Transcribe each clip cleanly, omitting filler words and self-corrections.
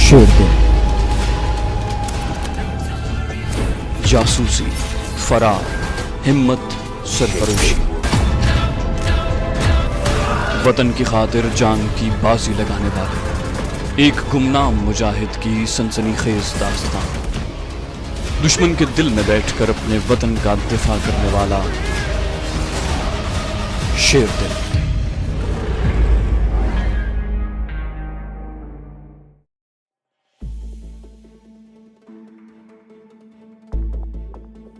शेर दिल, जासूसी, फरार, हिम्मत, सरफरोशी, वतन की खातिर जान की बाजी लगाने वाले एक गुमनाम मुजाहिद की सनसनीखेज दास्तान। दुश्मन के दिल में बैठकर अपने वतन का दिफा करने वाला शेर दिल।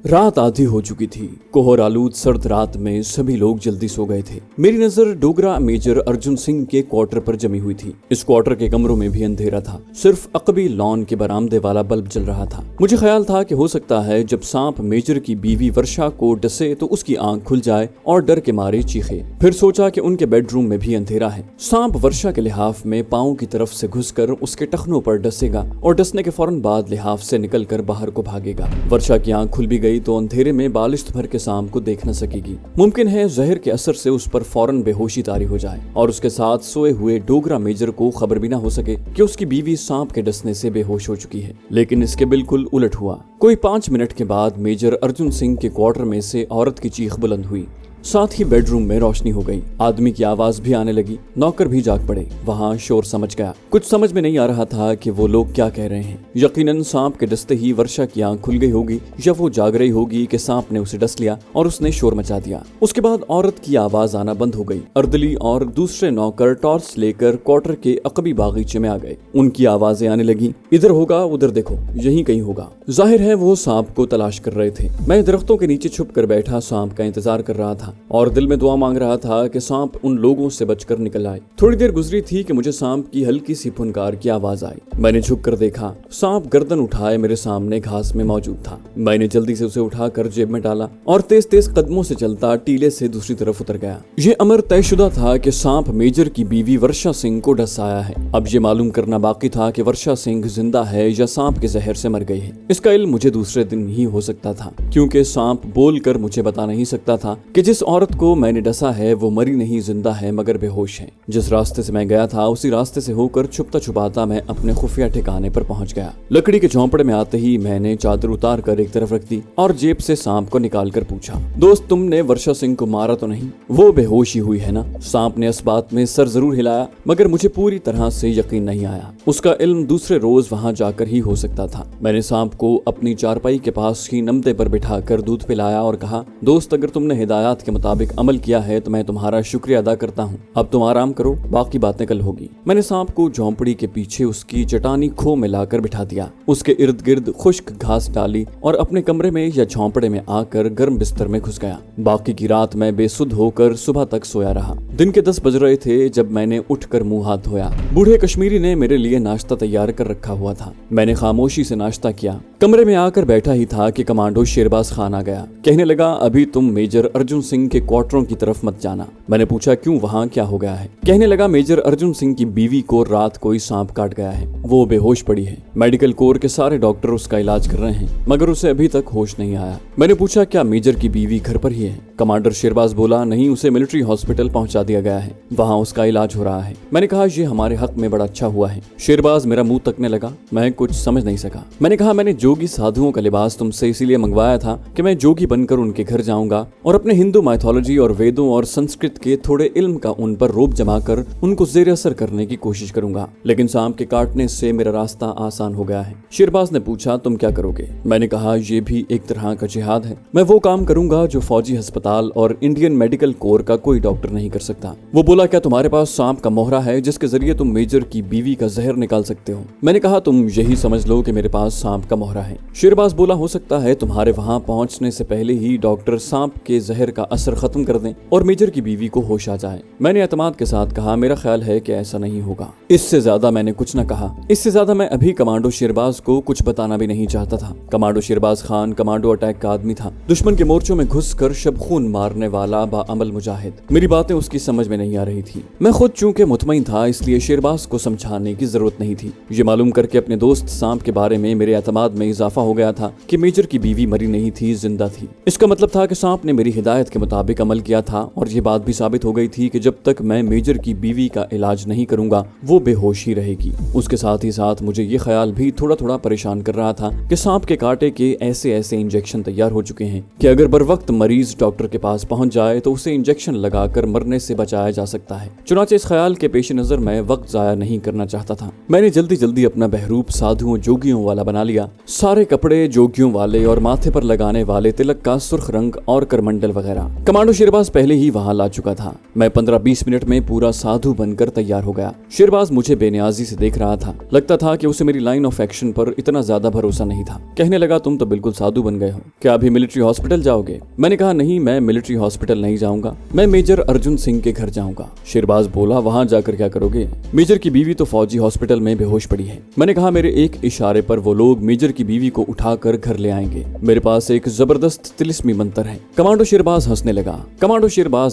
रात आधी हो चुकी थी। कोहर आलूद सर्द रात में सभी लोग जल्दी सो गए थे। मेरी नजर डोगरा मेजर अर्जुन सिंह के क्वार्टर पर जमी हुई थी। इस क्वार्टर के कमरों में भी अंधेरा था, सिर्फ अकबी लॉन के बरामदे वाला बल्ब जल रहा था। मुझे ख्याल था कि हो सकता है जब सांप मेजर की बीवी वर्षा को डसे तो उसकी आंख खुल जाए और डर के मारे चीखे। फिर सोचा कि उनके बेडरूम में भी अंधेरा है। सांप वर्षा के लिहाफ में पाँव की तरफ से घुसकर उसके टखनों पर डसेगा और डसने के फौरन बाद लिहाफ से निकलकर बाहर को भागेगा। वर्षा की आंख खुल भी गई तो अंधेरे में बालिश्त भर के सांप को देख न सकेगी। मुमकिन है जहर के असर से उस पर फौरन बेहोशी तारी हो जाए और उसके साथ सोए हुए डोगरा मेजर को खबर भी न हो सके कि उसकी बीवी सांप के डसने से बेहोश हो चुकी है। लेकिन इसके बिल्कुल उलट हुआ। कोई 5 मिनट के बाद मेजर अर्जुन सिंह के क्वार्टर में से औरत की चीख बुलंद हुई। साथ ही बेडरूम में रोशनी हो गई। आदमी की आवाज भी आने लगी। नौकर भी जाग पड़े। वहाँ शोर समझ गया। कुछ समझ में नहीं आ रहा था कि वो लोग क्या कह रहे हैं। यकीनन सांप के डसते ही वर्षा की आंख खुल गई होगी या वो जाग रही होगी कि सांप ने उसे डस लिया और उसने शोर मचा दिया। उसके बाद औरत की आवाज आना बंद हो गई। अर्दली और दूसरे नौकर टॉर्च लेकर क्वार्टर के अकबी बागीचे में आ गए। उनकी आवाजें आने लगी, इधर होगा, उधर देखो, यहीं कहीं होगा। जाहिर है वो सांप को तलाश कर रहे थे। मैं दरख्तों के नीचे छुप कर बैठा सांप का इंतजार कर रहा था और दिल में दुआ मांग रहा था कि सांप उन लोगों से बचकर निकल आए। थोड़ी देर गुजरी थी कि मुझे सांप की हल्की सी फुनकार की आवाज आई। मैंने झुक कर देखा। सांप गर्दन उठाए मेरे सामने घास में मौजूद था। मैंने जल्दी से उसे उठाकर जेब में डाला और तेज तेज कदमों से चलता टीले से दूसरी तरफ उतर गया। ये अमर तयशुदा था कि सांप मेजर की बीवी वर्षा सिंह को डस आया है। अब ये मालूम करना बाकी था कि वर्षा सिंह जिंदा है या सांप के जहर से मर गई है। इसका इल्म मुझे दूसरे दिन ही हो सकता था, क्योंकि सांप बोलकर मुझे बता नहीं सकता था कि जिस औरत को मैंने डसा है वो मरी नहीं, जिंदा है मगर बेहोश है। जिस रास्ते से मैं गया था उसी रास्ते से होकर छुपता छुपाता मैं अपने खुफिया ठिकाने पर पहुंच गया। लकड़ी के झोंपड़े में आते ही मैंने चादर उतार कर एक तरफ रख दी और जेब से सांप को निकाल कर पूछा, दोस्त तुमने वर्षा सिंह को मारा तो नहीं? वो बेहोश ही हुई है ना? सांप ने इस बात में सर जरूर हिलाया मगर मुझे पूरी तरह से यकीन नहीं आया। उसका इल्म दूसरे रोज वहाँ जाकर ही हो सकता था। मैंने सांप को अपनी चारपाई के पास ही नमते पर बिठाकर दूध पिलाया और कहा, दोस्त अगर तुमने हिदायत के मुताबिक अमल किया है तो मैं तुम्हारा शुक्रिया अदा करता हूँ। अब तुम आराम करो, बाकी बातें कल होगी। मैंने सांप को झोंपड़ी के पीछे उसकी चटानी खो में लाकर बिठा दिया। उसके इर्द गिर्द खुश्क घास डाली और अपने कमरे में या झोंपड़े में आकर गर्म बिस्तर में घुस गया। बाकी की रात मैं बेसुध होकर सुबह तक सोया रहा। दिन के 10 बज रहे थे जब मैंने उठकर मुंह हाथ धोया। बूढ़े कश्मीरी ने मेरे लिए नाश्ता तैयार कर रखा हुआ था। मैंने खामोशी से नाश्ता किया। कमरे में आकर बैठा ही था कि कमांडो शेरबाज खान आ गया। कहने लगा, अभी तुम मेजर अर्जुन सिंह के क्वार्टरों की तरफ मत जाना। मैंने पूछा, क्यों, वहाँ क्या हो गया है? कहने लगा, मेजर अर्जुन सिंह की बीवी को रात कोई सांप काट गया है। वो बेहोश पड़ी है। मेडिकल कोर के सारे डॉक्टर उसका इलाज कर रहे हैं मगर उसे अभी तक होश नहीं आया। मैंने पूछा, क्या मेजर की बीवी घर पर ही है? कमांडर शेरबाज बोला, नहीं, उसे मिलिट्री हॉस्पिटल पहुंचा दिया गया है, वहाँ उसका इलाज हो रहा है। मैंने कहा, ये हमारे हक में बड़ा अच्छा हुआ है। शेरबाज मेरा मुंह तकने लगा। मैं कुछ समझ नहीं सका। मैंने कहा, मैंने जोगी साधुओं का लिबास तुमसे इसीलिए मंगवाया था कि मैं जोगी बनकर उनके घर जाऊंगा और अपने हिंदू माइथोलॉजी और वेदों और संस्कृत के थोड़े इल्म का उन पर रोब जमा कर उनको जेर असर करने की कोशिश करूंगा। लेकिन सांप के काटने से मेरा रास्ता आसान हो गया है। शेरबाज ने पूछा, तुम क्या करोगे? मैंने कहा, ये भी एक तरह का जिहाद है। मैं वो काम करूंगा जो फौजी अस्पताल और इंडियन मेडिकल कोर का कोई डॉक्टर नहीं कर सकता। वो बोला, क्या तुम्हारे पास सांप का मोहरा है जिसके जरिए तुम मेजर की बीवी का जहर निकाल सकते हो? मैंने कहा, तुम यही समझ लो कि मेरे पास सांप का मोहरा है। शेरबाज बोला, हो सकता है तुम्हारे वहाँ पहुँचने से पहले ही डॉक्टर सांप के जहर का असर खत्म कर दें और मेजर की बीवी को होश आ जाए। मैंने एतमाद के साथ कहा, मेरा ख्याल है कि ऐसा नहीं होगा। इससे ज्यादा मैंने कुछ न कहा। इससे ज्यादा मैं अभी कमांडो शेरबाज को कुछ बताना भी नहीं चाहता था। Commando Sherbaz Khan commando attack का आदमी था, दुश्मन के मोर्चों में घुसकर शब खून मारने वाला बाअमल मुजाहिद। मेरी बातें उसकी समझ में नहीं आ रही थी। मैं खुद चूंकि मुतमईन था, इसलिए शेरबाज को समझाने की जरूरत नहीं थी। ये मालूम करके अपने दोस्त सांप के बारे में मेरे एतमाद में इजाफा हो गया था कि मेजर की बीवी मरी नहीं थी, जिंदा थी। इसका मतलब था कि सांप ने मेरी हिदायत के मुताबिक अमल किया था और ये बात भी साबित हो गई थी कि जब तक मैं मेजर की बीवी का इलाज नहीं करूंगा वो बेहोश ही रहेगी। उसके साथ ही साथ मुझे ये ख्याल भी थोड़ा थोड़ा परेशान कर रहा था कि सांप के कांटे के ऐसे ऐसे इंजेक्शन तैयार हो चुके हैं कि अगर बर वक्त मरीज डॉक्टर के पास पहुंच जाए तो उसे इंजेक्शन लगाकर मरने से बचाया जा सकता है। चुनाचे इस ख्याल के पेश नजर मैं वक्त जाया नहीं करना चाहता था। मैंने जल्दी जल्दी अपना बहरूप साधुओं जोगियों वाला बना लिया। सारे कपड़े जोगियों वाले और माथे पर लगाने वाले तिलक का सुर्ख रंग और करमंडल वगैरह। कमांडो शेरबाज पहले ही वहां ला चुका था। मैं 15-20 मिनट में पूरा साधु बनकर तैयार हो गया। शेरबाज मुझे बेनियाजी से देख रहा था। लगता था कि उसे मेरी लाइन ऑफ एक्शन पर इतना ज्यादा भरोसा नहीं था। कहने लगा, तुम तो बिल्कुल साधु बन गए हो, क्या अभी मिलिट्री हॉस्पिटल जाओगे? मैंने कहा, नहीं, मैं मिलिट्री हॉस्पिटल नहीं जाऊंगा, मैं मेजर अर्जुन सिंह के घर जाऊंगा। शेरबाज बोला, वहां जाकर क्या करोगे? मेजर की बीवी तो फौजी हॉस्पिटल में बेहोश पड़ी है। मैंने कहा, मेरे एक इशारे पर वो लोग मेजर की बीवी को उठाकर घर ले आएंगे। मेरे पास एक जबरदस्त तिलिस्मी मंत्र है। कमांडो शेरबाज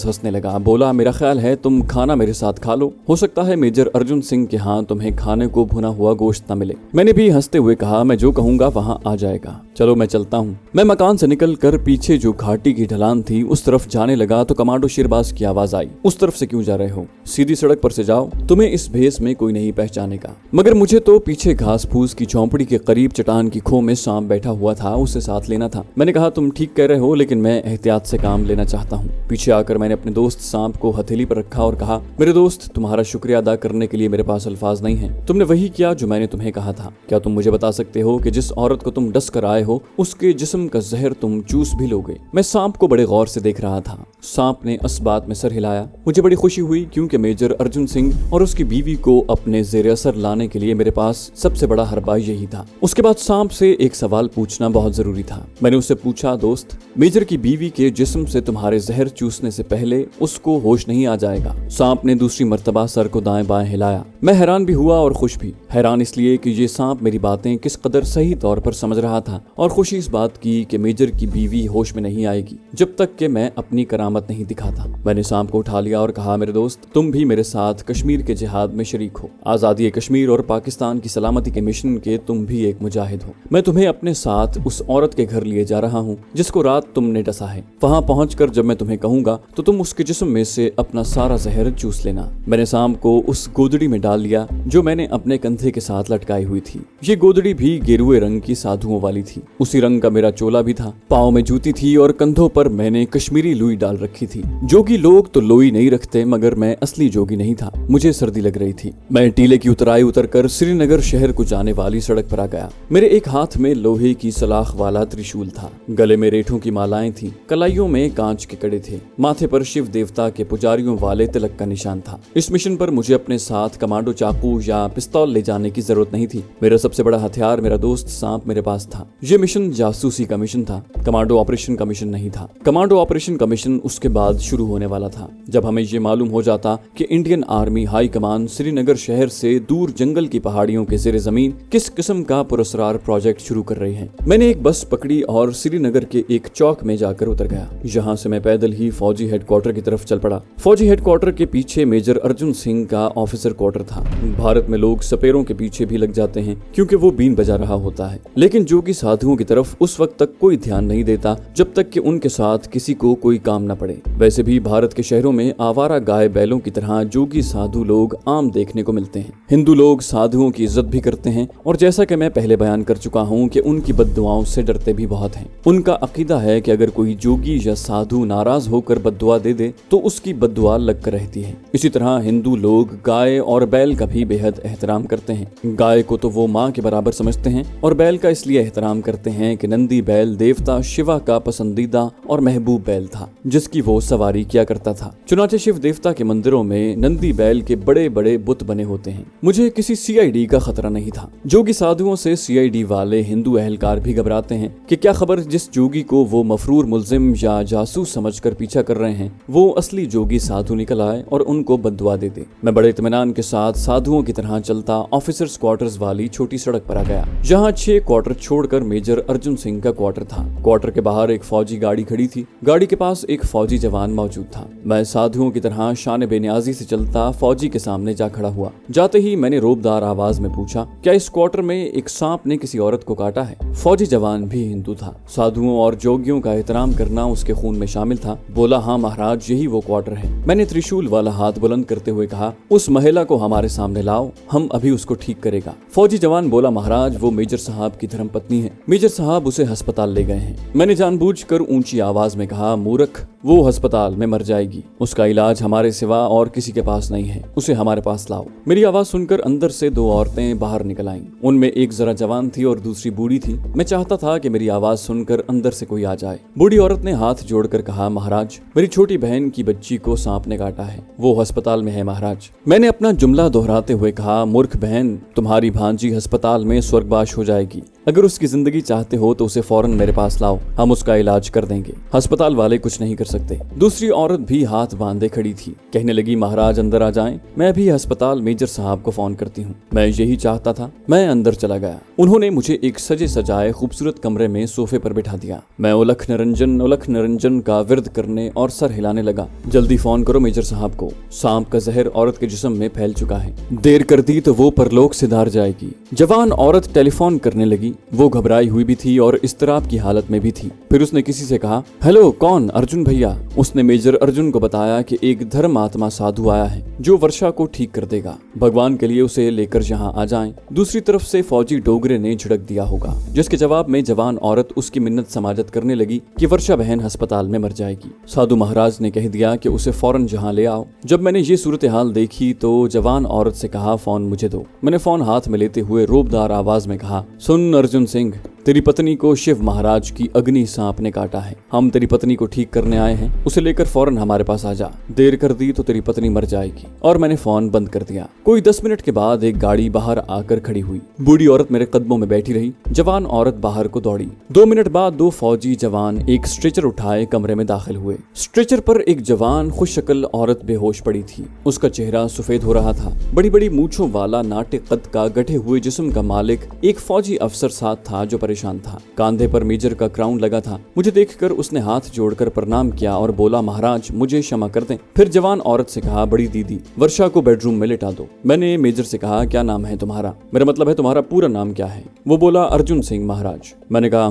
हंसने लगा। बोला, मेरा ख्याल है तुम खाना मेरे साथ खा लो, हो सकता है मेजर अर्जुन सिंह के यहाँ तुम्हें खाने को भुना हुआ गोश्त न मिले। मैंने भी हंसते हुए कहा, मैं जो कहूंगा वहाँ आ जाएगा, चलो मैं चलता हूँ। मैं मकान से निकल कर पीछे जो घाटी की ढलान थी उस तरफ जाने लगा तो कमांडो शेरबाज की आवाज आई, उस तरफ से क्यों जा रहे हो? सीधी सड़क पर से जाओ, तुम्हें इस भेस में कोई नहीं पहचानेगा। मगर मुझे तो पीछे घास फूस की झोंपड़ी के करीब चट्टान की खो में सांप बैठा हुआ था, उसे साथ लेना था। मैंने कहा, तुम ठीक कह रहे हो, लेकिन मैं एहतियात से काम लेना चाहता हूँ। पीछे आकर मैंने अपने दोस्त सांप को हथेली पर रखा और कहा, मेरे दोस्त, तुम्हारा शुक्रिया अदा करने के लिए मेरे पास अल्फाज नहीं है। तुमने वही किया जो मैंने तुम्हें कहा था। क्या तुम मुझे बता सकते हो कि जिस औरत को तुम डस कर आए हो उसके जिस्म का जहर तुम चूस भी लोगे? मैं सांप को बड़े गौर से देख रहा था। सांप ने इस बात में सर हिलाया। मुझे बड़ी खुशी हुई क्योंकि मेजर अर्जुन सिंह और उसकी बीवी को अपने जेर असर लाने के लिए मेरे पास सबसे बड़ा हरबा यही था। उसके बाद सांप से एक सवाल पूछना बहुत जरूरी था। मैंने उससे पूछा, दोस्त, मेजर की बीवी के जिस्म से तुम्हारे जहर चूसने से पहले उसको होश नहीं आ जाएगा? सांप ने दूसरी मर्तबा सर को दाएं बाएं हिलाया। मैं हैरान भी हुआ और खुश भी। हैरान इसलिए कि ये सांप मेरी बातें किस कदर सही तौर पर समझ रहा था, और खुशी इस बात की कि मेजर की बीवी होश में नहीं आएगी जब तक कि मैं अपनी करामत नहीं दिखाता। मैंने सांप को उठा लिया और कहा, मेरे दोस्त, तुम भी मेरे साथ कश्मीर के जिहाद में शरीक हो। आजादी कश्मीर और पाकिस्तान की सलामती के मिशन के तुम भी एक मुजाहिद हो। मैं तुम्हें अपने साथ उस औरत के घर लिए जा रहा हूँ जिसको रात तुमने डसा है। वहाँ पहुंचकर जब मैं तुम्हें कहूंगा तो तुम उसके जिस्म में से अपना सारा जहर चूस लेना। मैंने सांप को उस गोदड़ी में डाल लिया जो मैंने अपने कंधे के साथ लटकाई हुई थी। ये गोदड़ी भी गेरुए रंग की साधुओं वाली थी। उसी रंग का मेरा चोला भी था। पाँव में जूती थी और कंधों पर मैंने कश्मीरी लुई डाल रखी थी। जोगी लोग तो लोई नहीं रखते, मगर मैं असली जोगी नहीं था। मुझे सर्दी लग रही थी। मैं टीले की उतराई उतरकर श्रीनगर शहर को जाने वाली सड़क पर आ गया। मेरे एक हाथ में लोहे की सलाख वाला त्रिशूल था। गले में रेठों की मालाएं थी। कलाइयों में कांच के कड़े थे। माथे पर शिव देवता के पुजारियों वाले तिलक का निशान था। इस मिशन पर मुझे अपने साथ कमांडो चाकू या पिस्तौल ले जाने की जरूरत नहीं थी। मेरा सबसे बड़ा हथियार मेरा दोस्त सांप मेरे पास था। ये मिशन जासूसी का मिशन था, कमांडो ऑपरेशन का मिशन नहीं था। कमांडो ऑपरेशन का मिशन उसके बाद शुरू होने वाला था, जब हमें ये मालूम हो जाता कि Indian army high command Srinagar शहर से दूर जंगल की पहाड़ियों के ज़ेरे जमीन किस किस्म का पुरस्कार प्रोजेक्ट शुरू कर रही है। मैंने एक बस पकड़ी और श्रीनगर के एक चौक में जाकर उतर गया। यहाँ से मैं पैदल ही फौजी हेडक्वार्टर की तरफ चल पड़ा। फौजी हेडक्वार्टर के पीछे मेजर अर्जुन सिंह का ऑफिसर क्वार्टर था। भारत में लोग सपेरों के पीछे भी लग जाते हैं क्योंकि वो बीन बजा रहा होता है, लेकिन जोगी साधुओं की तरफ उस वक्त तक कोई ध्यान नहीं देता जब तक कि उनके साथ किसी को कोई काम न पड़े। वैसे भी भारत के शहरों में आवारा गाय बैलों की तरह जोगी साधु लोग आम देखने को मिलते हैं। हिंदू लोग साधुओं की इज्जत भी करते हैं और जैसा कि मैं पहले बयान कर चुका हूँ कि उनकी बद्दुआओं से डरते भी बहुत हैं। उनका अकीदा है कि अगर कोई जोगी या साधु नाराज होकर बद्दुआ दे दे तो उसकी बद्दुआ लग कर रहती है। इसी तरह हिंदू लोग गाय और बैल का भी बेहद एहतराम करते हैं। गाय को तो वो माँ के बराबर समझते हैं और बैल का इसलिए एहतराम करते हैं कि नंदी बैल देवता शिवा का पसंदीदा और महबूब बैल था जिसकी वो सवारी किया करता था। चुनाचे शिव देवता के मंदिरों में नंदी बैल के बड़े बड़े बुत बने होते हैं। मुझे किसी सीआईडी का खतरा नहीं था। जोगी साधुओं से सीआईडी वाले हिंदू अहलकार भी घबराते हैं कि क्या खबर जिस जोगी को वो मफरूर मुल्जिम या जासूस समझकर पीछा कर रहे हैं वो असली जोगी साधु निकल आए और उनको बद्दुआ दे दे। मैं बड़े इत्मीनान के साथ साधुओं की तरह चलता ऑफिसर्स क्वार्टर्स वाली छोटी सड़क पर आ गया। जहाँ 6 क्वार्टर छोड़कर मेजर अर्जुन सिंह का क्वार्टर था। क्वार्टर के बाहर एक फौजी गाड़ी खड़ी थी। गाड़ी के पास एक फौजी जवान मौजूद था। मैं साधुओं की तरह शान बेनियाजी से चलता फौजी के सामने जा खड़ा हुआ। जाते ही मैंने रोबदार आवाज में पूछा, क्या इस क्वार्टर में एक सांप ने किसी औरत को काटा है? फौजी जवान भी हिंदू था। साधुओं और जोगियों का एहतराम करना उसके खून में शामिल था। बोला, हाँ महाराज, यही वो क्वार्टर है। मैंने त्रिशूल वाला हाथ बुलंद करते हुए कहा, उस महिला को हमारे सामने लाओ, हम अभी उसको ठीक करेगा। फौजी जवान बोला, महाराज, वो मेजर साहब की धर्मपत्नी है। मेजर साहब उसे अस्पताल ले गए हैं। मैंने जानबूझकर ऊंची आवाज में कहा, मूर्ख, वो अस्पताल में मर जाएगी। उसका इलाज हमारे सिवा और किसी के पास नहीं है। उसे हमारे पास लाओ। मेरी आवाज सुनकर अंदर से दो औरतें बाहर निकल आईं। उनमें एक जरा जवान थी और दूसरी बूढ़ी थी। मैं चाहता था कि मेरी आवाज सुनकर अंदर से कोई आ जाए। बूढ़ी औरत ने हाथ जोड़कर कहा, महाराज, मेरी छोटी बहन की बच्ची को सांप ने काटा है। वो अस्पताल में है महाराज। मैंने अपना जुमला दोहराते हुए कहा, मूर्ख बहन, तुम्हारी भांजी अस्पताल में स्वर्गवास हो जाएगी। अगर उसकी जिंदगी चाहते हो तो उसे फौरन मेरे पास लाओ, हम उसका इलाज कर देंगे। अस्पताल वाले कुछ नहीं कर सकते। दूसरी औरत भी हाथ बांधे खड़ी थी। कहने लगी, महाराज अंदर आ जाएं, मैं भी अस्पताल मेजर साहब को फोन करती हूँ। मैं यही चाहता था। मैं अंदर चला गया। उन्होंने मुझे एक सजे सजाए खूबसूरत कमरे में सोफे पर बिठा दिया। मैं उलख निरंजन का विरद करने और सर हिलाने लगा। जल्दी फोन करो मेजर साहब को। सांप का जहर औरत के जिस्म में फैल चुका है। देर कर दी तो वो परलोक से धार जाएगी। जवान औरत टेलीफोन करने लगी। वो घबराई हुई भी थी और इस्तराब की हालत में भी थी। फिर उसने किसी से कहा, हेलो, कौन? अर्जुन भैया। उसने मेजर अर्जुन को बताया कि एक धर्मात्मा साधु आया है जो वर्षा को ठीक कर देगा। भगवान के लिए उसे लेकर यहाँ आ जाएं। दूसरी तरफ से फौजी डोगरे ने झिड़क दिया होगा, जिसके जवाब में जवान औरत उसकी मिन्नत समाजत करने लगी कि वर्षा बहन अस्पताल में मर जाएगी। साधु महाराज ने कह दिया कि उसे फौरन जहाँ ले आओ। जब मैंने ये सूरत हाल देखी तो जवान औरत से कहा, फोन मुझे दो। मैंने फोन हाथ में लेते हुए रोबदार आवाज में कहा, सुन अर्जुन सिंह, तेरी पत्नी को शिव महाराज की अग्नि सांप ने काटा है। हम तेरी पत्नी को ठीक करने आए हैं। उसे लेकर फौरन हमारे पास आ जा। देर कर दी तो तेरी पत्नी मर जाएगी। और मैंने फोन बंद कर दिया। कोई 10 मिनट के बाद एक गाड़ी बाहर आकर खड़ी हुई। बूढ़ी औरत मेरे कदमों में बैठी रही। जवान औरत बाहर को दौड़ी। 2 मिनट बाद 2 फौजी जवान एक स्ट्रेचर उठाए कमरे में दाखिल हुए। स्ट्रेचर पर एक जवान खुशशक्ल औरत बेहोश पड़ी थी। उसका चेहरा सफेद हो रहा था। बड़ी बड़ी मूंछों वाला नाटे कद का गठे हुए जिस्म का मालिक एक फौजी अफसर साथ था जो परेशान था। कांधे पर मेजर का क्राउन लगा था। मुझे देखकर उसने हाथ जोड़कर प्रणाम किया और बोला, महाराज, मुझे क्षमा कर दें। फिर जवान औरत से कहा, बड़ी दीदी, वर्षा को बेडरूम में लेटा दो। मैंने मेजर से कहा, क्या नाम है तुम्हारा? मेरा मतलब है तुम्हारा पूरा नाम क्या है? वो बोला, अर्जुन सिंह महाराज। मैंने कहा,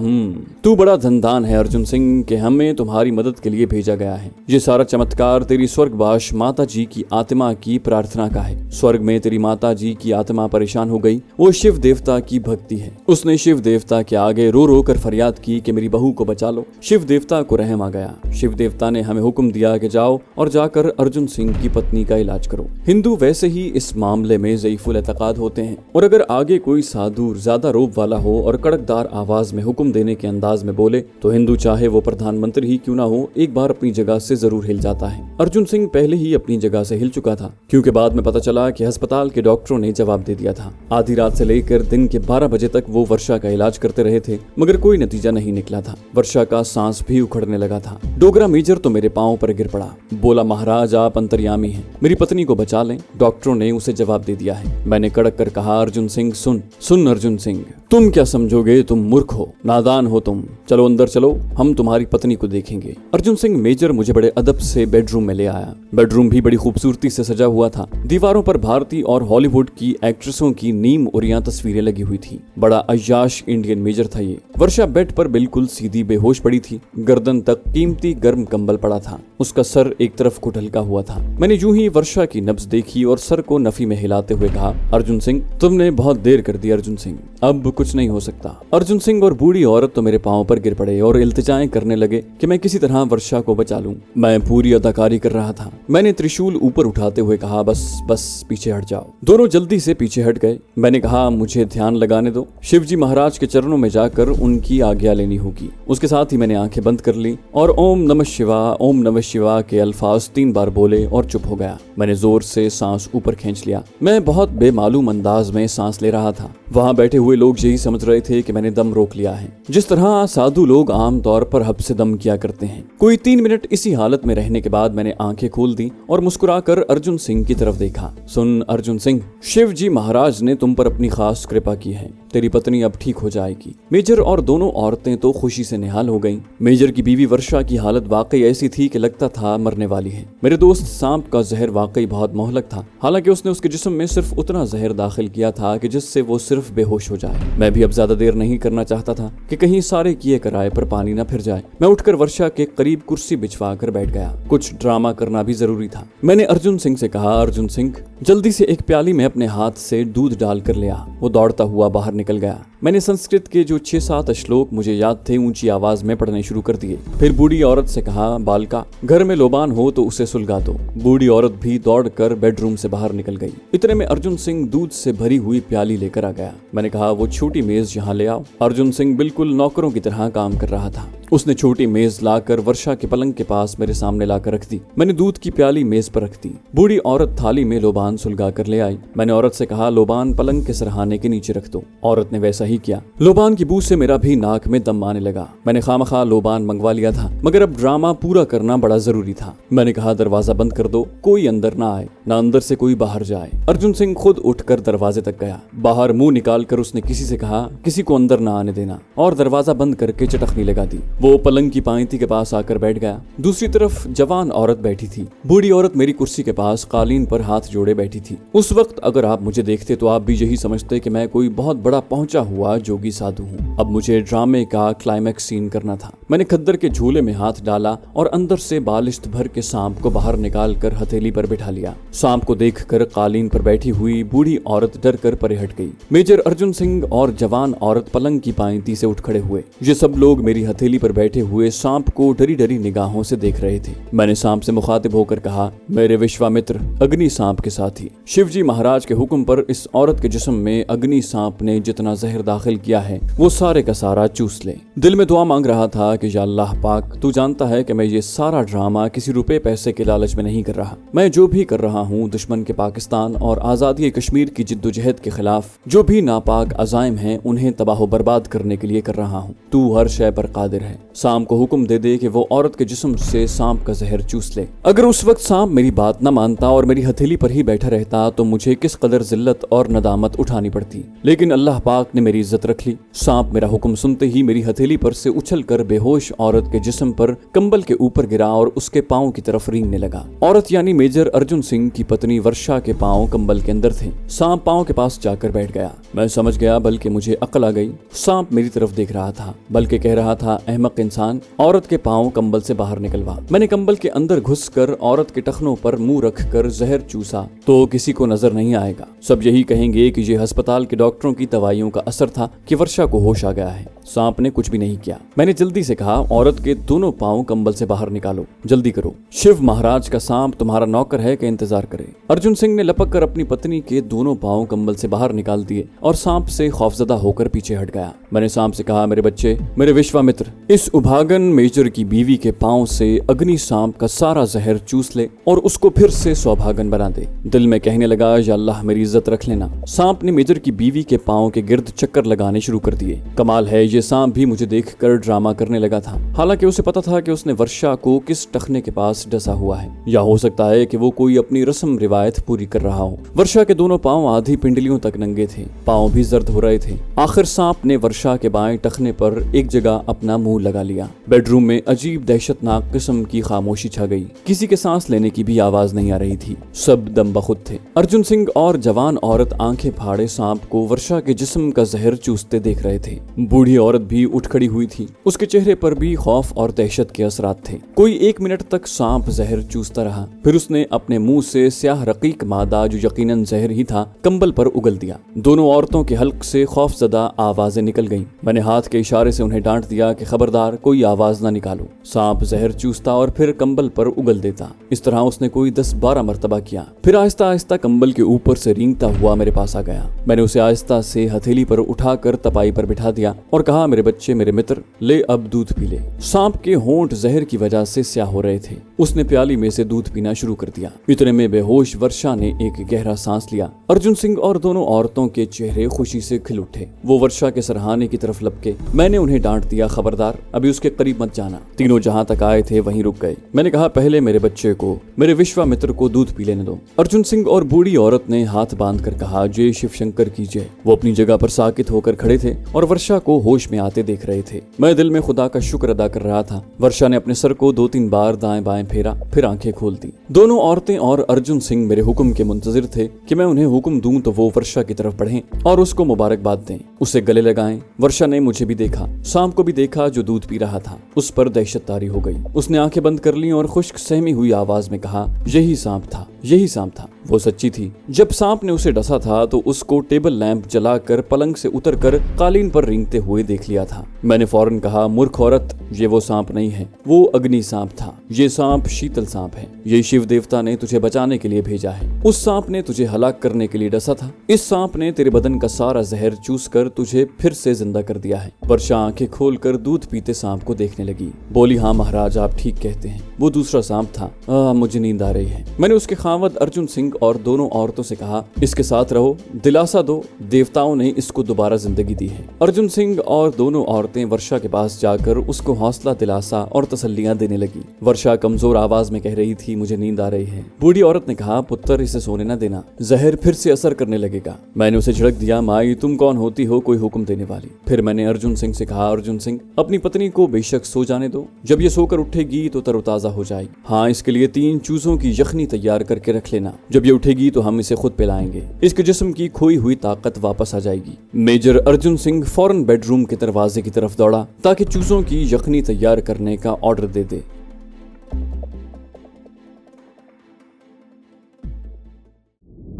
तू बड़ा धनदान है अर्जुन सिंह के हमें तुम्हारी मदद के लिए भेजा गया है। ये सारा चमत्कार तेरी स्वर्गवास माता जी की आत्मा की प्रार्थना का है। स्वर्ग में तेरी माता जी की आत्मा परेशान हो गई। वो शिव देवता की भक्ति है। उसने शिव देवता के आगे रो रो कर फरियाद की कि मेरी बहू को बचा लो। शिव देवता को रहम आ गया। शिव देवता ने हमें हुक्म दिया कि जाओ और जाकर अर्जुन सिंह की पत्नी का इलाज करो। हिंदू वैसे ही इस मामले में ज़ईफुल एतकाद होते हैं और अगर आगे कोई साधु ज्यादा रोब वाला हो और कड़कदार आवाज में हुक्म देने के अंदाज में बोले तो हिंदू चाहे वो प्रधानमंत्री ही क्यों ना हो, एक बार अपनी जगह से जरूर हिल जाता है। अर्जुन सिंह पहले ही अपनी जगह से हिल चुका था, क्योंकि बाद में पता चला कि अस्पताल के डॉक्टरों ने जवाब दे दिया था। आधी रात से लेकर दिन के 12 बजे तक वो वर्षा का इलाज करते रहे थे, मगर कोई नतीजा नहीं निकला था। वर्षा का सांस भी उखड़ने लगा था। डोगरा मेजर तो मेरे पांव पर गिर पड़ा। बोला, महाराज, आप अंतर्यामी हैं, मेरी पत्नी को बचा लें। डॉक्टरों ने उसे जवाब दे दिया है। मैंने कड़क कर कहा, अर्जुन सिंह, सुन अर्जुन सिंह, तुम क्या समझोगे? तुम मूर्ख हो, नादान हो तुम। चलो अंदर चलो, हम तुम्हारी पत्नी को देखेंगे। अर्जुन सिंह मेजर मुझे बड़े अदब से बेडरूम में ले आया। बेडरूम भी बड़ी खूबसूरती से सजा हुआ था। दीवारों पर भारतीय और हॉलीवुड की एक्ट्रेसों की नीम उरियां तस्वीरें लगी हुई थी। बड़ा अय्याश इंडियन मेजर था ये। वर्षा बेड पर बिल्कुल सीधी बेहोश पड़ी थी। गर्दन तक कीमती गर्म कंबल पड़ा था। उसका सर एक तरफ को ढलका हुआ था। मैंने यूं ही वर्षा की नब्ज देखी और सर को नफी में हिलाते हुए कहा, अर्जुन सिंह, तुमने बहुत देर कर दी अर्जुन सिंह, अब कुछ नहीं हो सकता। अर्जुन सिंह और बूढ़ी औरत तो मेरे पांव पर गिर पड़े और इल्तिजाएं करने लगे कि मैं किसी तरह वर्षा को बचा लूं। मैं पूरी अदाकारी कर रहा था। मैंने त्रिशूल ऊपर उठाते हुए कहा, बस पीछे हट जाओ। दोनों जल्दी से पीछे हट गए। मैंने कहा, मुझे ध्यान लगाने दो। शिवजी महाराज के चरणों में जाकर उनकी आज्ञा लेनी होगी। उसके साथ ही मैंने आंखें बंद कर ली और ओम नमः शिवा के अल्फाज 3 बार बोले और चुप हो गया। मैंने जोर से सांस ऊपर खींच लिया। मैं बहुत बेमालूम अंदाज में सांस ले रहा था। वहां बैठे हुए लोग यही समझ रहे थे कि मैंने दम रोक लिया है, जिस तरह साधु लोग आम तौर पर हब से दम किया करते हैं। कोई 3 मिनट इसी हालत में रहने के बाद मैंने आंखें खोल दी और मुस्कुराकर अर्जुन सिंह की तरफ देखा। सुन अर्जुन सिंह, शिव जी महाराज ने तुम पर अपनी खास कृपा की है। तेरी पत्नी अब ठीक हो जाएगी। की। मेजर और दोनों औरतें तो खुशी से निहाल हो गईं। मेजर की बीवी वर्षा की हालत वाकई ऐसी थी कि लगता था मरने वाली है। मेरे दोस्त सांप का जहर वाकई बहुत मोहलक था। हालांकि उसने उसके जिस्म में सिर्फ उतना जहर दाखिल किया था कि जिससे वो सिर्फ बेहोश हो जाए। मैं भी अब ज्यादा देर नहीं करना चाहता था कि कहीं सारे किए कराए पर पानी न फिर जाए। मैं उठकर वर्षा के करीब कुर्सी बिछवा कर बैठ गया। कुछ ड्रामा करना भी जरूरी था। मैंने अर्जुन सिंह से कहा, अर्जुन सिंह जल्दी से एक प्याली में अपने हाथ से दूध डाल कर ले आ। वो दौड़ता हुआ बाहर निकल गया। मैंने संस्कृत के जो 6-7 श्लोक मुझे याद थे ऊंची आवाज में पढ़ने शुरू कर दिए। फिर बूढ़ी औरत से कहा, बालका घर में लोबान हो तो उसे सुलगा दो। बूढ़ी औरत भी दौड़कर बेडरूम से बाहर निकल गई। इतने में अर्जुन सिंह दूध से भरी हुई प्याली लेकर आ गया। मैंने कहा, वो छोटी मेज यहाँ ले आओ। अर्जुन सिंह बिल्कुल नौकरों की तरह काम कर रहा था। उसने छोटी मेज लाकर वर्षा के पलंग के पास मेरे सामने लाकर रख दी। मैंने दूध की प्याली मेज पर रख दी। बूढ़ी औरत थाली में लोबान सुलगा कर ले आई। मैंने औरत से कहा, लोबान पलंग के सरहाने के नीचे रख दो। औरत ने वैसा ही किया। लोबान की बू से मेरा भी नाक में दम आने लगा। मैंने खामखा लोबान मंगवा लिया था, मगर अब ड्रामा पूरा करना बड़ा जरूरी था। मैंने कहा, दरवाजा बंद कर दो, कोई अंदर ना आए, ना अंदर से कोई बाहर जाए। अर्जुन सिंह खुद उठकर दरवाजे तक गया। बाहर मुंह निकालकर उसने किसी से कहा, किसी को अंदर ना आने देना, और दरवाजा बंद करके चटखनी लगा दी। वो पलंग की पायती के पास आकर बैठ गया। दूसरी तरफ जवान औरत बैठी थी। बूढ़ी औरत मेरी कुर्सी के पास कालीन पर हाथ जोड़े बैठी थी। उस वक्त अगर आप मुझे देखते तो आप भी यही समझते कि मैं कोई बहुत बड़ा पहुंचा हुआ जोगी साधु हूँ। अब मुझे ड्रामे का क्लाइमैक्स सीन करना था। मैंने खद्दर के झूले में हाथ डाला और अंदर से बालिश्त भर के सांप को बाहर निकाल कर हथेली पर बिठा लिया। सांप को देखकर कालीन पर बैठी हुई बूढ़ी औरत डर कर परे हट गई। मेजर अर्जुन सिंह और जवान औरत पलंग की पायती से उठ खड़े हुए। ये सब लोग मेरी हथेली पर बैठे हुए सांप को डरी डरी निगाहों से देख रहे थे। मैंने सांप से मुखातिब होकर कहा, मेरे विश्वामित्र अग्नि सांप के साथी, शिवजी महाराज के हुक्म पर इस औरत के जिस्म में अग्नि सांप ने जितना जहर दाखिल किया है वो सारे का सारा चूस ले। दिल में दुआ मांग रहा था कि या अल्लाह पाक, तू जानता है कि मैं ये सारा ड्रामा किसी रुपए पैसे के लालच में नहीं कर रहा। मैं जो भी कर रहा हूँ दुश्मन के पाकिस्तान और आजादी कश्मीर की जिद्दोजहद के खिलाफ जो भी नापाक अजाइम हैं उन्हें तबाह बर्बाद करने के लिए कर रहा हूँ। तू हर शय पर कादिर है। सांप को हुक्म दे दे कि वो औरत के जिस्म से सांप का जहर चूस ले। अगर उस वक्त सांप मेरी बात न मानता और मेरी हथेली पर ही बैठा रहता तो मुझे किस कदर जिल्लत और नदामत उठानी पड़ती, लेकिन अल्लाह पाक ने मेरी इज्जत रख ली। सांप मेरा हुक्म सुनते ही मेरी हथेली पर से उछलकर बेहोश औरत के जिस्म पर कंबल के ऊपर गिरा और उसके पांव की तरफ रेंगने लगा। औरत यानी मेजर अर्जुन सिंह की पत्नी वर्षा के पांव कंबल के अंदर थे। सांप पांव के पास जाकर बैठ गया। मैं समझ गया, बल्कि मुझे अक्ल आ गई। सांप मेरी तरफ देख रहा था, बल्कि कह रहा था, अहमक इंसान, औरत के पांव कंबल से बाहर निकलवा। मैंने कंबल के अंदर घुसकर औरत के टखनों पर मुंह रखकर जहर चूसा तो किसी को नजर नहीं आएगा। सब यही कहेंगे कि ये अस्पताल के डॉक्टरों की दवाइयों का असर था कि वर्षा को होश आ गया है। सांप ने कुछ भी नहीं किया। मैंने जल्दी से कहा, औरत के दोनों पांव कंबल से बाहर निकालो, जल्दी करो। शिव महाराज का सांप तुम्हारा नौकर है कि इंतजार करे। अर्जुन सिंह ने लपक कर अपनी पत्नी के दोनों पांव कंबल से बाहर निकाल दिए और सांप से खौफजदा होकर पीछे हट गया। मैंने सांप से कहा, मेरे बच्चे, मेरे विश्वामित्र, इस उभागन मेजर की बीवी के पांव से अग्नि सांप का सारा जहर चूस ले और उसको फिर से सौभागन बना दे। दिल में कहने लगा, या अल्लाह मेरी इज्जत रख लेना। सांप ने मेजर की बीवी के पांव के गिर्द चक्कर लगाने शुरू कर दिए। कमाल है, ये सांप भी मुझे देखकर ड्रामा करने लगा था। हालांकि उसे पता था कि उसने वर्षा को किस टखने के पास डसा हुआ है, या हो सकता है कि वो कोई अपनी रस्म रिवायत पूरी कर रहा हो। वर्षा के दोनों पांव आधी पिंडलियों तक नंगे थे, पांव भी जर्द हो रहे थे। आखिर सांप ने वर्षा के बाएं टखने पर एक जगह अपना मुंह लगा लिया। बेडरूम में अजीब दहशतनाक किस्म की खामोशी छा गई। किसी के सांस लेने की भी आवाज नहीं आ रही थी। सब दम बखुद थे। अर्जुन सिंह और जवान औरत आंखें फाड़े सांप को वर्षा के जिस्म का जहर चूसते देख रहे थे। बूढ़ी औरत भी उठ खड़ी हुई थी। उसके चेहरे पर भी खौफ और दहशत के असरात थे। कोई 1 मिनट तक सांप जहर चूसता रहा, फिर उसने अपने मुंह से स्याह रकीक मादा, जो यकीनन जहर ही था, कंबल पर उगल दिया। दोनों औरतों के हल्क से खौफजदा आवाजें निकल गईं। मैंने हाथ के इशारे से उन्हें डांट दिया कि खबरदार कोई आवाज ना निकालो। सांप जहर चूसता और फिर कंबल पर उगल देता। इस तरह उसने कोई 10-12 मरतबा किया। फिर आहिस्ता आहिस्ता कंबल के ऊपर से रेंगता हुआ मेरे पास आ गया। मैंने उसे आहिस्ता से हथेली पर उठाकर तपाई पर बिठा दिया और कहा, मेरे बच्चे, मेरे मित्र, ले अब दूध पी ले। सांप के होंठ जहर की वजह से स्याह हो रहे थे। उसने प्याली में से दूध पीना शुरू कर दिया। इतने में बेहोश वर्षा ने एक गहरा सांस लिया। अर्जुन सिंह और दोनों औरतों के चेहरे खुशी से खिल उठे। वो वर्षा के सरहाने की तरफ लपके। मैंने उन्हें डांट दिया, खबरदार, अभी उसके करीब मत जाना। तीनों जहां तक आए थे वहीं रुक गए। मैंने कहा, पहले मेरे बच्चे को, मेरे विश्वामित्र को दूध पी लेने दो। अर्जुन सिंह और बूढ़ी औरत ने हाथ बांध कर कहा, जय शिव शंकर की जय। वो अपनी जगह पर साकित होकर खड़े थे और वर्षा को होश होश में आते देख रहे थे। मैं दिल में खुदा का शुक्र अदा कर रहा था। वर्षा ने अपने सर को 2-3 बार दाएं बाएं फेरा, फिर आंखें खोल दी। दोनों औरतें और अर्जुन सिंह मेरे हुक्म के मुंतजिर थे कि मैं उन्हें हुक्म दूं तो वो वर्षा की तरफ बढ़ें और उसको मुबारकबाद दें, उसे गले लगाएं। वर्षा ने मुझे भी देखा, सांप को भी देखा जो दूध पी रहा था। उस पर दहशत तारी हो गई। उसने आंखें बंद कर ली और खुश्क सहमी हुई आवाज में कहा, यही सांप था, यही सांप था। वो सच्ची थी। जब सांप ने उसे डसा था तो उसको टेबल लैंप जलाकर पलंग से उतरकर कालीन पर रेंगते हुए देख लिया था। मैंने फौरन कहा, मूर्ख औरत, ये वो सांप नहीं है, वो अग्नि सांप था। ये सांप शीतल सांप है। ये शिव देवता ने तुझे बचाने के लिए भेजा है। उस सांप ने तुझे हलाक करने के लिए डसा था। इस सांप ने तेरे बदन का सारा जहर चूस कर तुझे फिर से जिंदा कर दिया है। वर्षा आंखें खोलकर दूध पीते सांप को देखने लगी। बोली, हाँ महाराज, आप ठीक कहते हैं, वो दूसरा सांप था। मुझे नींद आ रही है। मैंने उसके खावद अर्जुन सिंह और दोनों औरतों से कहा, इसके साथ रहो, दिलासा दो, देवताओं ने इसको दोबारा जिंदगी दी है। अर्जुन सिंह और दोनों औरतें वर्षा के पास जाकर उसको हौसला, दिलासा और तसल्लियां देने लगी। वर्षा कमजोर आवाज में कह रही थी, मुझे नींद आ रही है। बूढ़ी औरत ने कहा, पुत्र, इसे सोने न देना, जहर फिर से असर करने लगेगा। मैंने उसे झिड़क दिया, माई, तुम कौन होती हो कोई हुक्म देने वाली। फिर मैंने अर्जुन सिंह से कहा, अर्जुन सिंह, अपनी पत्नी को बेशक सो जाने दो, जब ये सोकर उठेगी तो तरोताजा हो जाएगी। हाँ, इसके लिए 3 चूजों की यखनी तैयार करके रख लेना। जब ये उठेगी तो हम इसे खुद पिलाएंगे। इसके जिस्म की खोई हुई ताकत वापस आ जाएगी। मेजर अर्जुन सिंह फौरन बेडरूम के दरवाजे की तरफ दौड़ा ताकि चूजों की यखनी तैयार करने का ऑर्डर दे दे।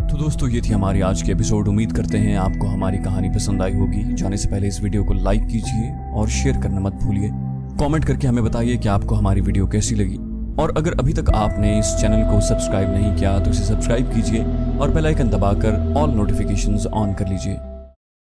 तो दोस्तों, ये थी हमारी आज की एपिसोड। उम्मीद करते हैं आपको हमारी कहानी पसंद आई होगी। जाने से पहले इस वीडियो को लाइक कीजिए और शेयर करना मत भूलिए। कमेंट करके हमें बताइए कि आपको हमारी वीडियो कैसी लगी। और अगर अभी तक आपने इस चैनल को सब्सक्राइब नहीं किया तो इसे सब्सक्राइब कीजिए और बेल आइकन दबाकर ऑल नोटिफिकेशंस ऑन कर लीजिए।